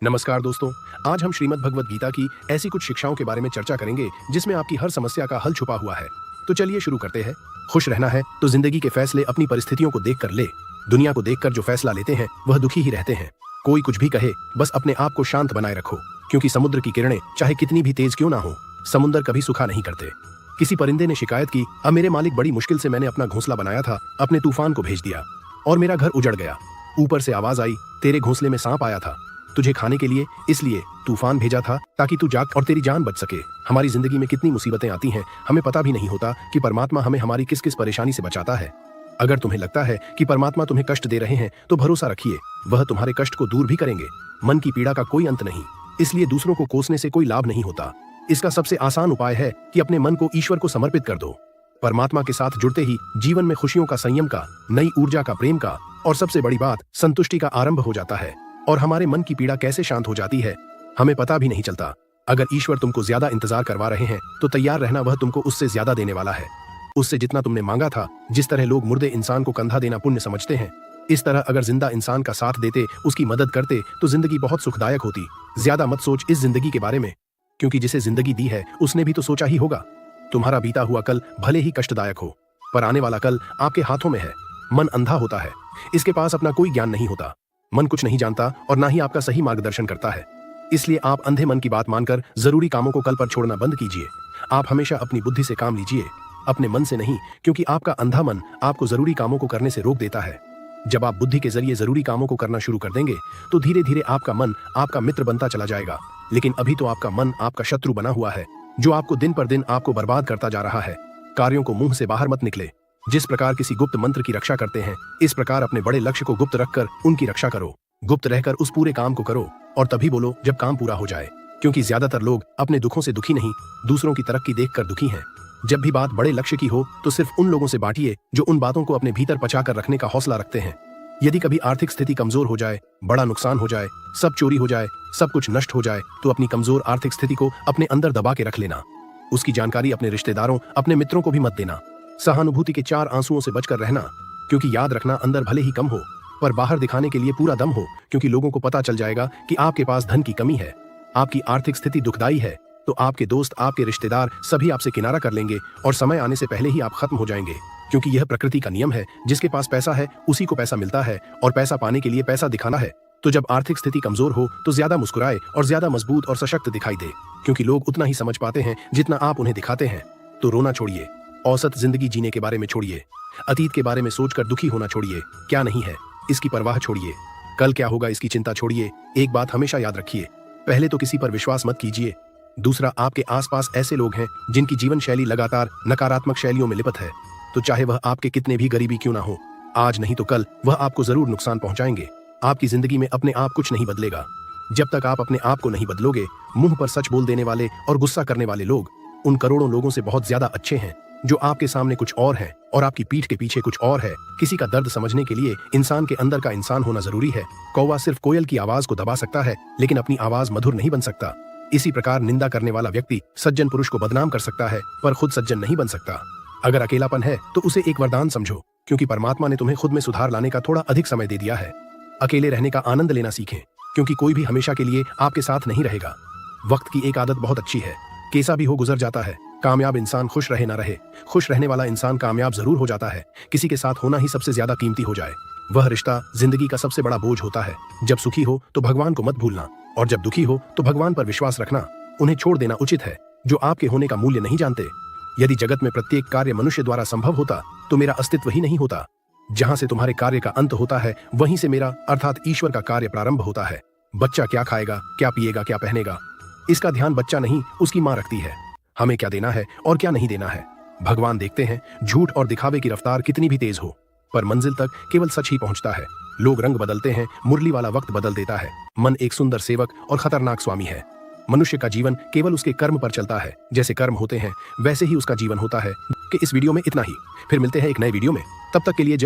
नमस्कार दोस्तों। आज हम श्रीमद् भगवत गीता की ऐसी कुछ शिक्षाओं के बारे में चर्चा करेंगे जिसमें आपकी हर समस्या का हल छुपा हुआ है। तो चलिए शुरू करते हैं। खुश रहना है तो जिंदगी के फैसले अपनी परिस्थितियों को देखकर ले। दुनिया को देखकर जो फैसला लेते हैं वह दुखी ही रहते हैं। कोई कुछ भी कहे, बस अपने आप को शांत बनाए रखो, क्योंकि समुद्र की किरणें चाहे कितनी भी तेज क्यों ना हो, समुद्र कभी सूखा नहीं करते। किसी परिंदे ने शिकायत की, अब मेरे मालिक, बड़ी मुश्किल से मैंने अपना घोंसला बनाया था, अपने तूफान को भेज दिया और मेरा घर उजड़ गया। ऊपर से आवाज आई, तेरे घोंसले में सांप आया था तुझे खाने के लिए, इसलिए तूफान भेजा था ताकि तू जाग और तेरी जान बच सके। हमारी जिंदगी में कितनी मुसीबतें आती हैं, हमें पता भी नहीं होता कि परमात्मा हमें हमारी किस किस परेशानी से बचाता है। अगर तुम्हें लगता है कि परमात्मा तुम्हें कष्ट दे रहे हैं तो भरोसा रखिए, वह तुम्हारे कष्ट को दूर भी करेंगे। मन की पीड़ा का कोई अंत नहीं, इसलिए दूसरों को कोसने से कोई लाभ नहीं होता। इसका सबसे आसान उपाय है कि अपने मन को ईश्वर को समर्पित कर दो। परमात्मा के साथ जुड़ते ही जीवन में खुशियों का, संयम का, नई ऊर्जा का, प्रेम का और सबसे बड़ी बात संतुष्टि का आरंभ हो जाता है। और हमारे मन की पीड़ा कैसे शांत हो जाती है हमें पता भी नहीं चलता। अगर ईश्वर तुमको ज्यादा इंतजार करवा रहे हैं तो तैयार रहना, वह तुमको उससे ज्यादा देने वाला है, उससे जितना तुमने मांगा था। जिस तरह लोग मुर्दे इंसान को कंधा देना पुण्य समझते हैं, इस तरह अगर जिंदा इंसान का साथ देते, उसकी मदद करते तो जिंदगी बहुत सुखदायक होती। ज्यादा मत सोच इस जिंदगी के बारे में, क्योंकि जिसे जिंदगी दी है उसने भी तो सोचा ही होगा। तुम्हारा बीता हुआ कल भले ही कष्टदायक हो, पर आने वाला कल आपके हाथों में है। मन अंधा होता है, इसके पास अपना कोई ज्ञान नहीं होता। मन कुछ नहीं जानता और ना ही आपका सही मार्गदर्शन करता है, इसलिए आप अंधे मन की बात मानकर जरूरी कामों को कल पर छोड़ना बंद कीजिए। आप हमेशा अपनी बुद्धि से काम लीजिए, अपने मन से नहीं, क्योंकि आपका अंधा मन आपको जरूरी कामों को करने से रोक देता है। जब आप बुद्धि के जरिए जरूरी कामों को करना शुरू कर देंगे तो धीरे धीरे आपका मन आपका मित्र बनता चला जाएगा। लेकिन अभी तो आपका मन आपका शत्रु बना हुआ है, जो आपको दिन पर दिन आपको बर्बाद करता जा रहा है। कार्यों को मुंह से बाहर मत निकले। जिस प्रकार किसी गुप्त मंत्र की रक्षा करते हैं, इस प्रकार अपने बड़े लक्ष्य को गुप्त रखकर उनकी रक्षा करो। गुप्त रहकर उस पूरे काम को करो और तभी बोलो जब काम पूरा हो जाए, क्योंकि ज्यादातर लोग अपने दुखों से दुखी नहीं, दूसरों की तरक्की देखकर दुखी हैं। जब भी बात बड़े लक्ष्य की हो तो सिर्फ उन लोगों से बांटिए जो उन बातों को अपने भीतर पचा कर रखने का हौसला रखते हैं। यदि कभी आर्थिक स्थिति कमजोर हो जाए, बड़ा नुकसान हो जाए, सब चोरी हो जाए, सब कुछ नष्ट हो जाए, तो अपनी कमजोर आर्थिक स्थिति को अपने अंदर दबा के रख लेना। उसकी जानकारी अपने रिश्तेदारों, अपने मित्रों को भी मत देना। सहानुभूति के 4 आंसुओं से बचकर रहना, क्योंकि याद रखना, अंदर भले ही कम हो पर बाहर दिखाने के लिए पूरा दम हो, क्योंकि लोगों को पता चल जाएगा कि आपके पास धन की कमी है, आपकी आर्थिक स्थिति दुखदाई है, तो आपके दोस्त, आपके रिश्तेदार सभी आपसे किनारा कर लेंगे और समय आने से पहले ही आप खत्म हो जाएंगे। क्योंकि यह प्रकृति का नियम है, जिसके पास पैसा है उसी को पैसा मिलता है और पैसा पाने के लिए पैसा दिखाना है। तो जब आर्थिक स्थिति कमजोर हो तो ज्यादा मुस्कुराए और ज्यादा मजबूत और सशक्त दिखाई दे, क्योंकि लोग उतना ही समझ पाते हैं जितना आप उन्हें दिखाते हैं। तो रोना छोड़िए, औसत जिंदगी जीने के बारे में छोड़िए, अतीत के बारे में सोचकर दुखी होना छोड़िए। क्या नहीं है इसकी परवाह छोड़िए, कल क्या होगा इसकी चिंता छोड़िए। एक बात हमेशा याद रखिए, पहले तो किसी पर विश्वास मत कीजिए। दूसरा, आपके आसपास ऐसे लोग हैं जिनकी जीवन शैली लगातार नकारात्मक शैलियों में लिपत है, तो चाहे वह आपके कितने भी गरीबी क्यों ना हो, आज नहीं तो कल वह आपको जरूर नुकसान पहुंचाएंगे। आपकी जिंदगी में अपने आप कुछ नहीं बदलेगा जब तक आप अपने आप को नहीं बदलोगे। मुंह पर सच बोल देने वाले और गुस्सा करने वाले लोग उन करोड़ों लोगों से बहुत ज्यादा अच्छे हैं जो आपके सामने कुछ और हैं और आपकी पीठ के पीछे कुछ और है। किसी का दर्द समझने के लिए इंसान के अंदर का इंसान होना जरूरी है। कौवा सिर्फ कोयल की आवाज को दबा सकता है, लेकिन अपनी आवाज मधुर नहीं बन सकता। इसी प्रकार निंदा करने वाला व्यक्ति सज्जन पुरुष को बदनाम कर सकता है, पर खुद सज्जन नहीं बन सकता। अगर अकेलापन है तो उसे एक वरदान समझो, क्योंकि परमात्मा ने तुम्हें खुद में सुधार लाने का थोड़ा अधिक समय दे दिया है। अकेले रहने का आनंद लेना सीखें, क्योंकि कोई भी हमेशा के लिए आपके साथ नहीं रहेगा। वक्त की एक आदत बहुत अच्छी है, कैसा भी हो गुजर जाता है। कामयाब इंसान खुश रहे ना रहे, खुश रहने वाला इंसान कामयाब जरूर हो जाता है। किसी के साथ होना ही सबसे ज्यादा कीमती हो जाए, वह रिश्ता जिंदगी का सबसे बड़ा बोझ होता है। जब सुखी हो तो भगवान को मत भूलना, और जब दुखी हो तो भगवान पर विश्वास रखना। उन्हें छोड़ देना उचित है जो आपके होने का मूल्य नहीं जानते। यदि जगत में प्रत्येक कार्य मनुष्य द्वारा संभव होता तो मेरा अस्तित्व ही नहीं होता। जहां से तुम्हारे कार्य का अंत होता है वहीं से मेरा अर्थात ईश्वर का कार्य प्रारंभ होता है। बच्चा क्या खाएगा, क्या पिएगा, क्या पहनेगा, इसका ध्यान बच्चा नहीं उसकी माँ रखती है। हमें क्या देना है और क्या नहीं देना है भगवान देखते हैं। झूठ और दिखावे की रफ्तार कितनी भी तेज हो, पर मंजिल तक केवल सच ही पहुंचता है। लोग रंग बदलते हैं, मुरली वाला वक्त बदल देता है। मन एक सुंदर सेवक और खतरनाक स्वामी है। मनुष्य का जीवन केवल उसके कर्म पर चलता है, जैसे कर्म होते हैं वैसे ही उसका जीवन होता है। कि इस वीडियो में इतना ही, फिर मिलते हैं एक नए वीडियो में। तब तक के लिए जय